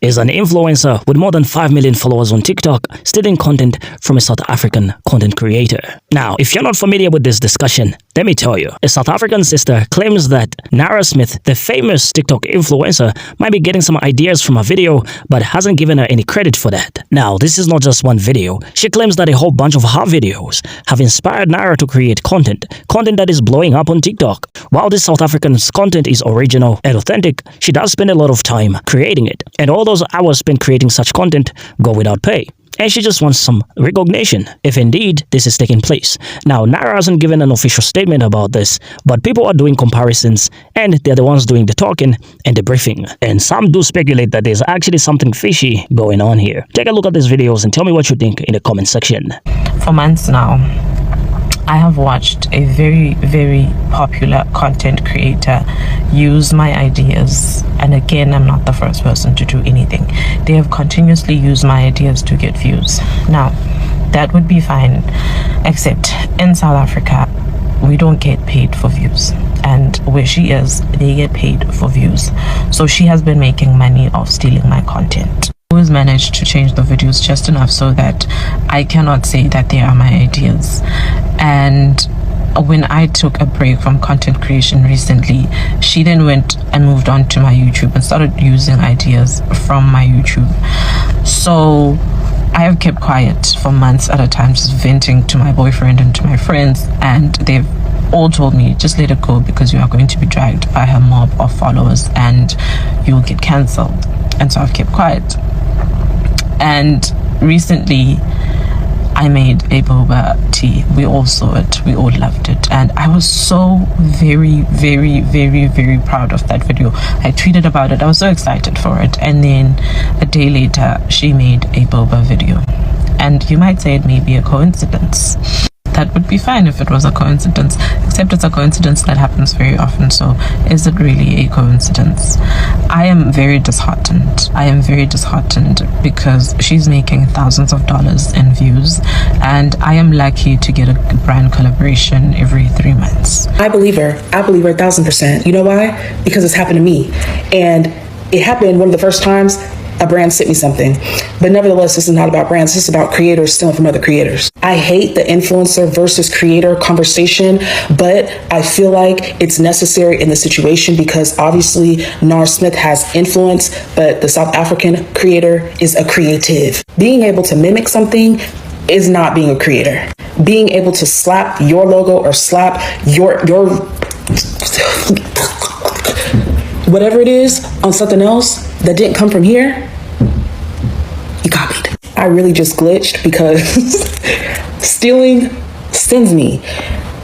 is an influencer with more than 5 million followers on TikTok, stealing content from a South African content creator. Now, if you're not familiar with this discussion, let me tell you, a South African sister claims that Nara Smith, the famous TikTok influencer, might be getting some ideas from a video, but hasn't given her any credit for that. Now, this is not just one video. She claims that a whole bunch of her videos have inspired Nara to create content that is blowing up on TikTok. While this South African's content is original and authentic, she does spend a lot of time creating it, and all those hours spent creating such content go without pay. And she just wants some recognition, if indeed this is taking place. Now, Nara hasn't given an official statement about this, but people are doing comparisons, and they're the ones doing the talking and the briefing. And some do speculate that there's actually something fishy going on here. Take a look at these videos and tell me what you think in the comment section. For months now, I have watched a very, very popular content creator use my ideas, and again, I'm not the first person to do anything. They have continuously used my ideas to get views. Now, that would be fine, except in South Africa, we don't get paid for views, and where she is, they get paid for views. So she has been making money off stealing my content. Always managed to change the videos just enough so that I cannot say that they are my ideas. And when I took a break from content creation recently, she then went and moved on to my YouTube and started using ideas from my YouTube. So I have kept quiet for months at a time, just venting to my boyfriend and to my friends, and they've all told me, just let it go, because you are going to be dragged by her mob of followers and you will get cancelled. And so I've kept quiet. And recently I made a boba tea. We all saw it, we all loved it, and I was so very, very, very, very proud of that video. I tweeted about it, I was so excited for it, and then a day later she made a boba video. And you might say it may be a coincidence. That would be fine if it was a coincidence, except it's a coincidence that happens very often. So is it really a coincidence? I am very disheartened. I am very disheartened because she's making thousands of dollars in views, and I am lucky to get a brand collaboration every 3 months. I believe her 1,000%. You know why? Because it's happened to me, and it happened one of the first times a brand sent me something. But nevertheless, this is not about brands. This is about creators stealing from other creators. I hate the influencer versus creator conversation, but I feel like it's necessary in the situation because obviously Nara Smith has influence, but the South African creator is a creative. Being able to mimic something is not being a creator. Being able to slap your logo or slap your whatever it is on something else that didn't come from here, you copied. I really just glitched because stealing sends me.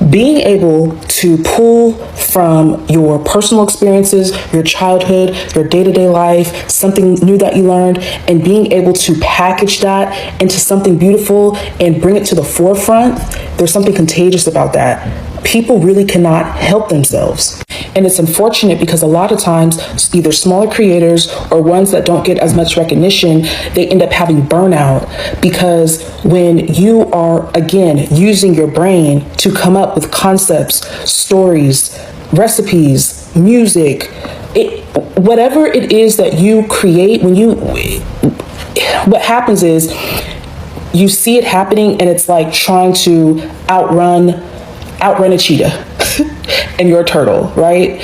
Being able to pull from your personal experiences, your childhood, your day-to-day life, something new that you learned, and being able to package that into something beautiful and bring it to the forefront, there's something contagious about that. People really cannot help themselves. And it's unfortunate because a lot of times, either smaller creators or ones that don't get as much recognition, they end up having burnout because when you are, again, using your brain to come up with concepts, stories, recipes, music, whatever it is that you create, what happens is you see it happening and it's like trying to outrun a cheetah and you're a turtle, right?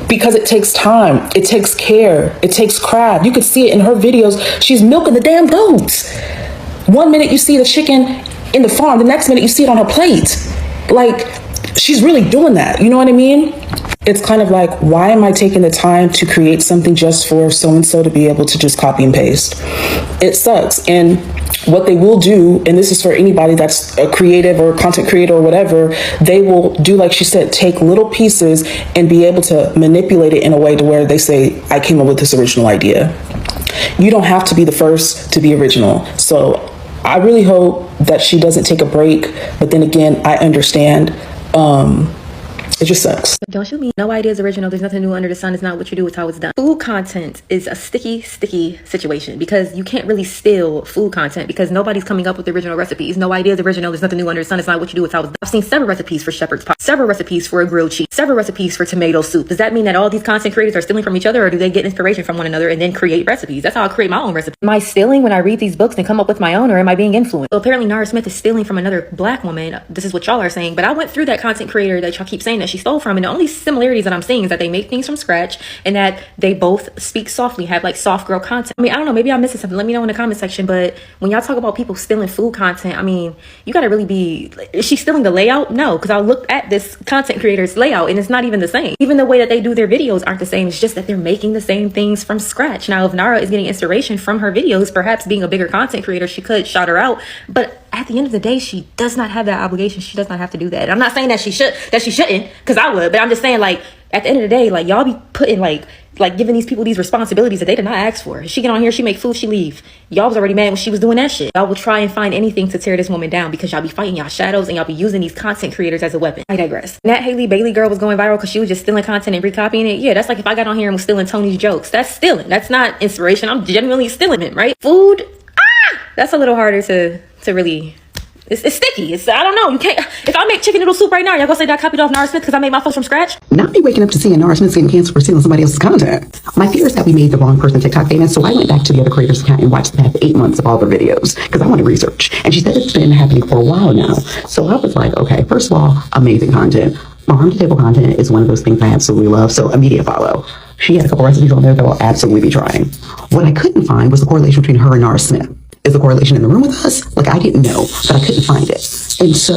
Because it takes time, it takes care, it takes craft. You could see it in her videos. She's milking the damn goats. 1 minute you see the chicken in the farm, the next minute you see it on her plate. Like, she's really doing that, you know what I mean? It's kind of like, why am I taking the time to create something just for so-and-so to be able to just copy and paste? It sucks. And what they will do, and this is for anybody that's a creative or content creator or whatever, they will do, like she said, take little pieces and be able to manipulate it in a way to where they say, I came up with this original idea. You don't have to be the first to be original. So I really hope that she doesn't take a break. But then again, I understand It just sucks. Don't shoot me. No idea is original. There's nothing new under the sun. It's not what you do, it's how it's done. Food content is a sticky situation because you can't really steal food content because nobody's coming up with original recipes. No idea is original. There's nothing new under the sun. It's not what you do, it's how it's done. I've seen several recipes for shepherd's pie, several recipes for a grilled cheese, several recipes for tomato soup. Does that mean that all these content creators are stealing from each other, or do they get inspiration from one another and then create recipes? That's how I create my own recipe. Am I stealing when I read these books and come up with my own, or am I being influenced? Well, apparently Nara Smith is stealing from another black woman. This is what y'all are saying, but I went through that content creator that y'all keep saying that she stole from, and the only similarities that I'm seeing is that they make things from scratch and that they both speak softly, have like soft girl content. I mean, I don't know, maybe I'm missing something. Let me know in the comment section. But when y'all talk about people stealing food content, I mean, you gotta really be, is she stealing the layout? No, because I looked at this content creator's layout and it's not even the same. Even the way that they do their videos aren't the same. It's just that they're making the same things from scratch. Now, if Nara is getting inspiration from her videos, perhaps being a bigger content creator, she could shout her out. But at the end of the day, she does not have that obligation. She does not have to do that. I'm not saying that she shouldn't, because I would, but I'm just saying, like, at the end of the day, like, y'all be putting like giving these people these responsibilities that they did not ask for. She get on here, she make food, she leave. Y'all was already mad when she was doing that shit. Y'all will try and find anything to tear this woman down because y'all be fighting y'all shadows and y'all be using these content creators as a weapon. I digress. That Haley Bailey girl was going viral because she was just stealing content and recopying it. Yeah, that's like if I got on here and was stealing Tony's jokes. That's stealing. That's not inspiration. I'm genuinely stealing it, right? Food, that's a little harder to really. It's sticky. I don't know. You can't. If I make chicken noodle soup right now, y'all gonna say that I copied off Nara Smith because I made my food from scratch? Not me waking up to seeing Nara Smith getting canceled for stealing somebody else's content. My fear is that we made the wrong person TikTok famous, so I went back to the other creator's account and watched the past 8 months of all their videos because I wanted research. And she said it's been happening for a while now. So I was like, okay, first of all, amazing content. Farm-to-table content is one of those things I absolutely love, so immediate follow. She had a couple recipes on there that I'll absolutely be trying. What I couldn't find was the correlation between her and Nara Smith. Is the correlation in the room with us? Like, I didn't know, but I couldn't find it. And so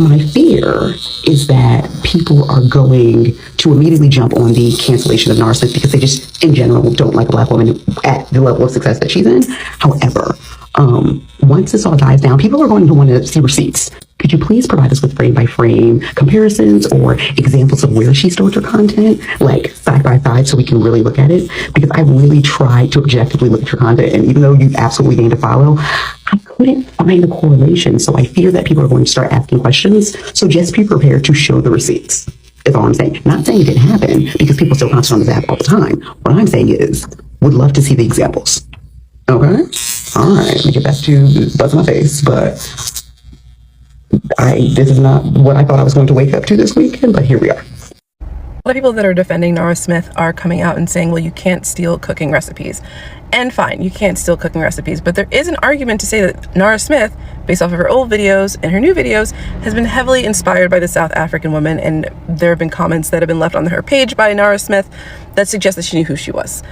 my fear is that people are going to immediately jump on the cancellation of Nara Smith because they just, in general, don't like a black woman at the level of success that she's in. However, once this all dies down, people are going to want to see receipts. Could you please provide us with frame-by-frame comparisons or examples of where she stored her content, like side by side, so we can really look at it? Because I really tried to objectively look at your content, and even though you absolutely gained a follow, I couldn't find the correlation. So I fear that people are going to start asking questions. So just be prepared to show the receipts, is all I'm saying. Not saying it didn't happen, because people still post on this app all the time. What I'm saying is, would love to see the examples. Okay? All right, let me get back to buzzing my face, but this is not what I thought I was going to wake up to this weekend, but here we are. A lot of people that are defending Nara Smith are coming out and saying, well, you can't steal cooking recipes. And fine, you can't steal cooking recipes, but there is an argument to say that Nara Smith, based off of her old videos and her new videos, has been heavily inspired by the South African woman, and there have been comments that have been left on her page by Nara Smith that suggest that she knew who she was.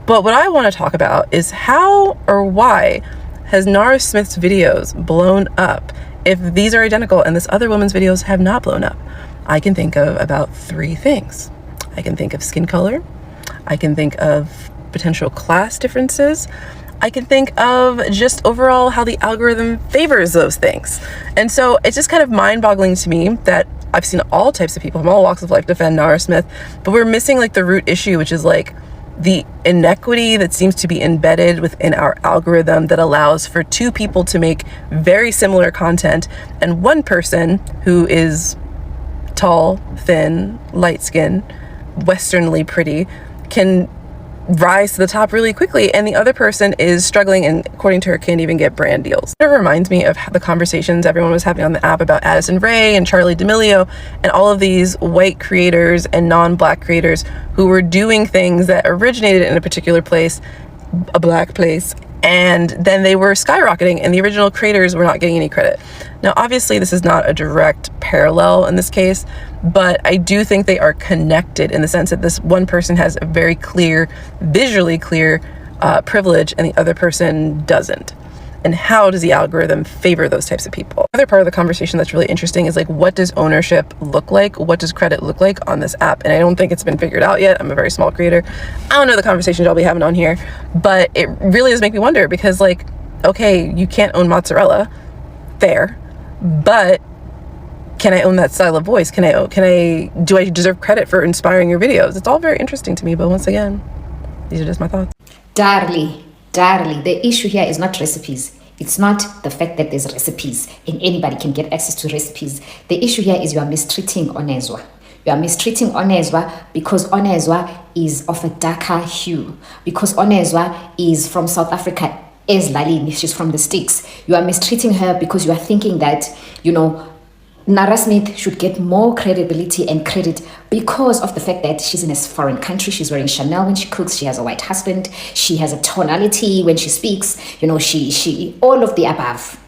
But what I want to talk about is how or why has Nara Smith's videos blown up if these are identical and this other woman's videos have not blown up? I can think of about 3 things. I can think of skin color. I can think of potential class differences. I can think of just overall how the algorithm favors those things. And so it's just kind of mind-boggling to me that I've seen all types of people from all walks of life defend Nara Smith, but we're missing like the root issue, which is like the inequity that seems to be embedded within our algorithm that allows for 2 people to make very similar content, and one person who is tall, thin, light-skinned, westernly pretty can rise to the top really quickly, and the other person is struggling and, according to her, can't even get brand deals. It reminds me of the conversations everyone was having on the app about Addison Rae and Charlie D'Amelio and all of these white creators and non-black creators who were doing things that originated in a particular place, a black place, and then they were skyrocketing and the original creators were not getting any credit. Now, obviously, this is not a direct parallel in this case, but I do think they are connected in the sense that this one person has a very clear, visually clear privilege and the other person doesn't. And how does the algorithm favor those types of people? Another part of the conversation that's really interesting is like, what does ownership look like? What does credit look like on this app? And I don't think it's been figured out yet. I'm a very small creator. I don't know the conversations I'll be having on here, but it really does make me wonder because, like, okay, you can't own mozzarella, fair, but can I own that style of voice? Do I deserve credit for inspiring your videos? It's all very interesting to me, but once again, these are just my thoughts. Darling, the issue here is not recipes. It's not the fact that there's recipes and anybody can get access to recipes. The issue here is you are mistreating Onezwa. You are mistreating Onezwa because Onezwa is of a darker hue, because Onezwa is from South Africa, as Lalini, she's from the sticks. You are mistreating her because you are thinking that, Nara Smith should get more credibility and credit because of the fact that she's in a foreign country. She's wearing Chanel when she cooks. She has a white husband. She has a tonality when she speaks. She all of the above.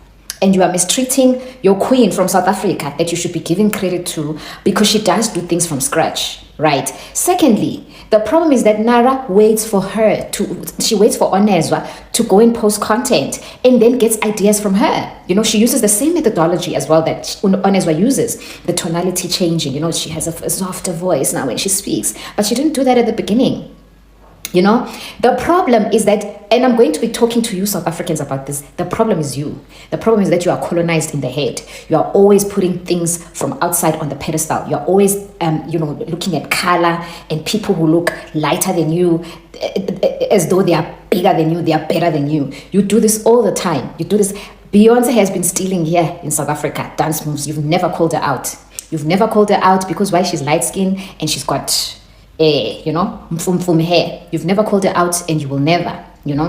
And you are mistreating your queen from South Africa that you should be giving credit to because she does do things from scratch, right? Secondly, the problem is that Nara waits for Onezwa to go and post content and then gets ideas from her. She uses the same methodology as well that Onezwa uses, the tonality changing. She has a softer voice now when she speaks, but she didn't do that at the beginning. The problem is that, and I'm going to be talking to you South Africans about this, the problem is you. The problem is that you are colonized in the head. You are always putting things from outside on the pedestal. You're always, looking at color and people who look lighter than you, as though they are bigger than you, they are better than you. You do this all the time. You do this. Beyonce has been stealing here in South Africa, dance moves. You've never called her out. You've never called her out because why? She's light-skinned and she's got mfum hair. You've never called her out and you will never, You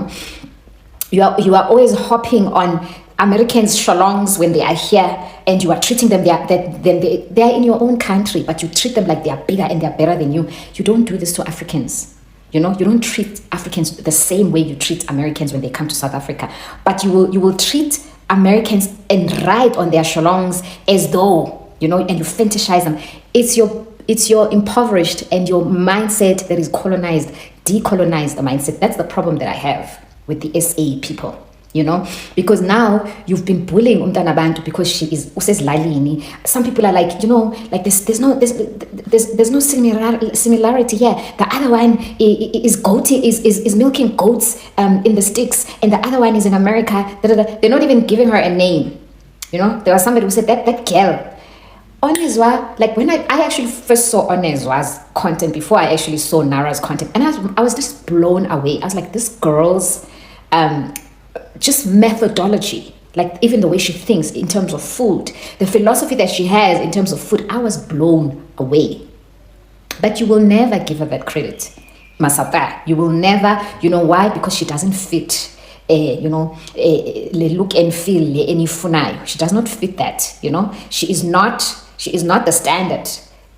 are always hopping on Americans' shalongs when they are here and you are treating them, they are in your own country, but you treat them like they are bigger and they are better than you. You don't do this to Africans. You don't treat Africans the same way you treat Americans when they come to South Africa. But you will treat Americans and ride on their shalongs as though, and you fetishize them. It's your impoverished and your mindset that is colonized, decolonized the mindset. That's the problem that I have with the SA people, because now you've been bullying Umntana Bantu because she is says Lalini. Some people are like, there's no similarity here. The other one is milking goats in the sticks, and the other one is in America. They're not even giving her a name. There was somebody who said that girl. Onezwa, like when I actually first saw Onezwa's content before I actually saw Nara's content, and I was just blown away. I was like, this girl's just methodology, like even the way she thinks in terms of food, the philosophy that she has in terms of food, I was blown away. But you will never give her that credit, Masata. You will never, why? Because she doesn't fit. Le look and feel le enifunayo. She does not fit that. She is not the standard.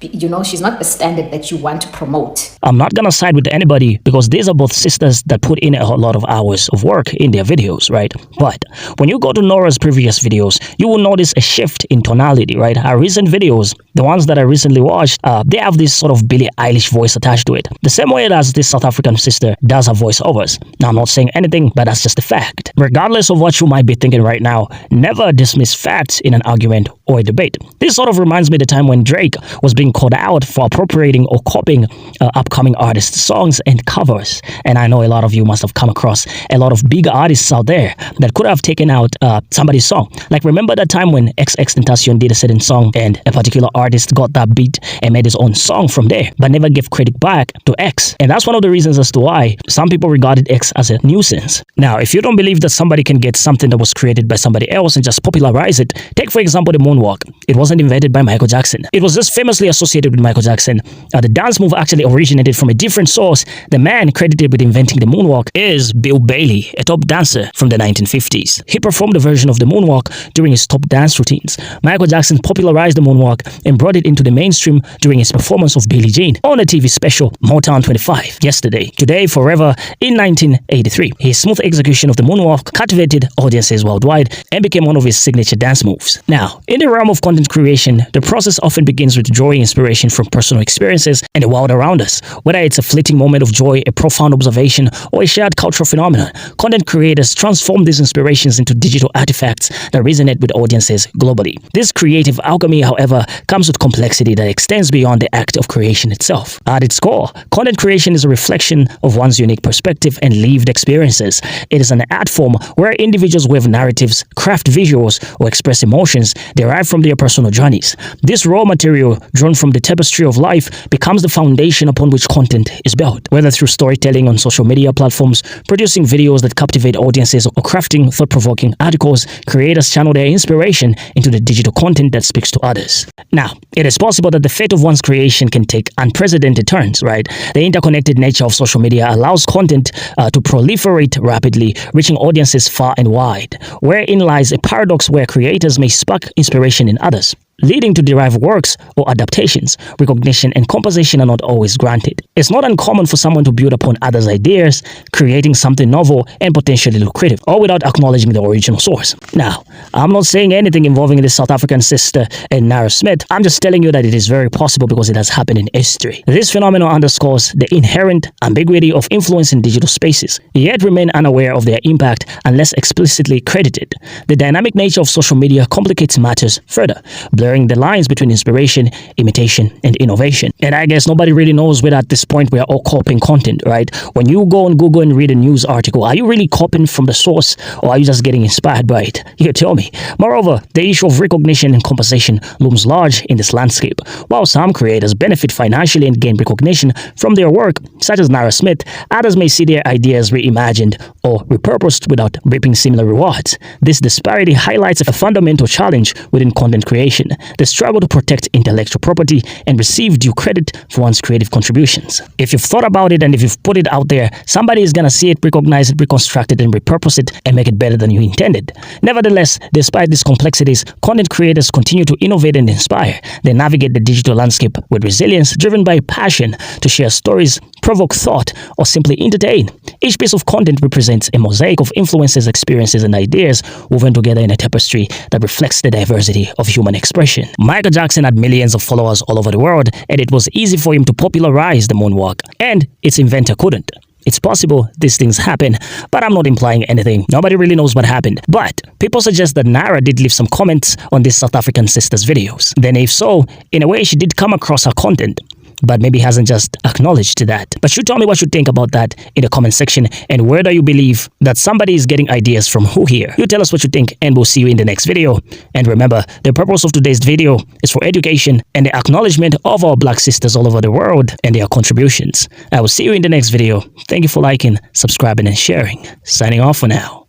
She's not the standard that you want to promote. I'm not gonna side with anybody because these are both sisters that put in a whole lot of hours of work in their videos, right? But when you go to Nora's previous videos, you will notice a shift in tonality, right? Her recent videos, the ones that I recently watched, they have this sort of Billie Eilish voice attached to it. The same way as this South African sister does her voiceovers. Now, I'm not saying anything, but that's just a fact. Regardless of what you might be thinking right now, never dismiss facts in an argument or a debate. This sort of reminds me of the time when Drake was being called out for appropriating or copying upcoming artists' songs and covers. And I know a lot of you must have come across a lot of big artists out there that could have taken out somebody's song. Like, remember that time when XXXTentacion did a certain song and a particular artist got that beat and made his own song from there, but never gave credit back to X. And that's one of the reasons as to why some people regarded X as a nuisance. Now, if you don't believe that somebody can get something that was created by somebody else and just popularize it, take for example the moonwalk. It wasn't invented by Michael Jackson. It was just famously associated with Michael Jackson. The dance move actually originated from a different source. The man credited with inventing the moonwalk is Bill Bailey, a top dancer from the 1950s. He performed a version of the moonwalk during his top dance routines. Michael Jackson popularized the moonwalk and brought it into the mainstream during his performance of Billie Jean on the TV special Motown 25, Yesterday, Today, Forever in 1983. His smooth execution of the moonwalk captivated audiences worldwide and became one of his signature dance moves. Now, in the realm of content creation, the process often begins with drawing inspiration from personal experiences and the world around us. Whether it's a fleeting moment of joy, a profound observation, or a shared cultural phenomenon, content creators transform these inspirations into digital artifacts that resonate with audiences globally. This creative alchemy, however, comes with complexity that extends beyond the act of creation itself. At its core, content creation is a reflection of one's unique perspective and lived experiences. It is an art form where individuals weave narratives, craft visuals, or express emotions derived from their personal journeys. This raw material, drawn torn from the tapestry of life becomes the foundation upon which content is built. Whether through storytelling on social media platforms, producing videos that captivate audiences, or crafting thought-provoking articles, creators channel their inspiration into the digital content that speaks to others. Now, it is possible that the fate of one's creation can take unprecedented turns, right? The interconnected nature of social media allows content to proliferate rapidly, reaching audiences far and wide, wherein lies a paradox where creators may spark inspiration in others, leading to derived works or adaptations. Recognition and compensation are not always granted. It's not uncommon for someone to build upon others' ideas, creating something novel and potentially lucrative, all without acknowledging the original source. Now, I'm not saying anything involving this South African sister and Nara Smith. I'm just telling you that it is very possible because it has happened in history. This phenomenon underscores the inherent ambiguity of influence in digital spaces, yet remain unaware of their impact unless explicitly credited. The dynamic nature of social media complicates matters further, blurring the lines between inspiration, imitation, and innovation. And I guess nobody really knows whether at this point we are all copying content, right? When you go on Google and read a news article, are you really copying from the source, or are you just getting inspired by it? You tell me. Moreover, the issue of recognition and compensation looms large in this landscape. While some creators benefit financially and gain recognition from their work, such as Nara Smith, others may see their ideas reimagined or repurposed without reaping similar rewards. This disparity highlights a fundamental challenge within content creation: the struggle to protect intellectual property and receive due credit for one's creative contributions. If you've thought about it and if you've put it out there, somebody is gonna see it, recognize it, reconstruct it, and repurpose it and make it better than you intended. Nevertheless, despite these complexities, content creators continue to innovate and inspire. They navigate the digital landscape with resilience, driven by passion to share stories, provoke thought, or simply entertain. Each piece of content represents a mosaic of influences, experiences, and ideas woven together in a tapestry that reflects the diversity of human expression. Michael Jackson had millions of followers all over the world, and it was easy for him to popularize the moonwalk, and its inventor couldn't. It's possible these things happen, but I'm not implying anything. Nobody really knows what happened. But people suggest that Nara did leave some comments on this South African sister's videos. Then if so, in a way she did come across her content, but maybe hasn't just acknowledged that. But you tell me what you think about that in the comment section, and whether you believe that somebody is getting ideas from who here. You tell us what you think, and we'll see you in the next video. And remember, the purpose of today's video is for education and the acknowledgement of our black sisters all over the world and their contributions. I will see you in the next video. Thank you for liking, subscribing, and sharing. Signing off for now.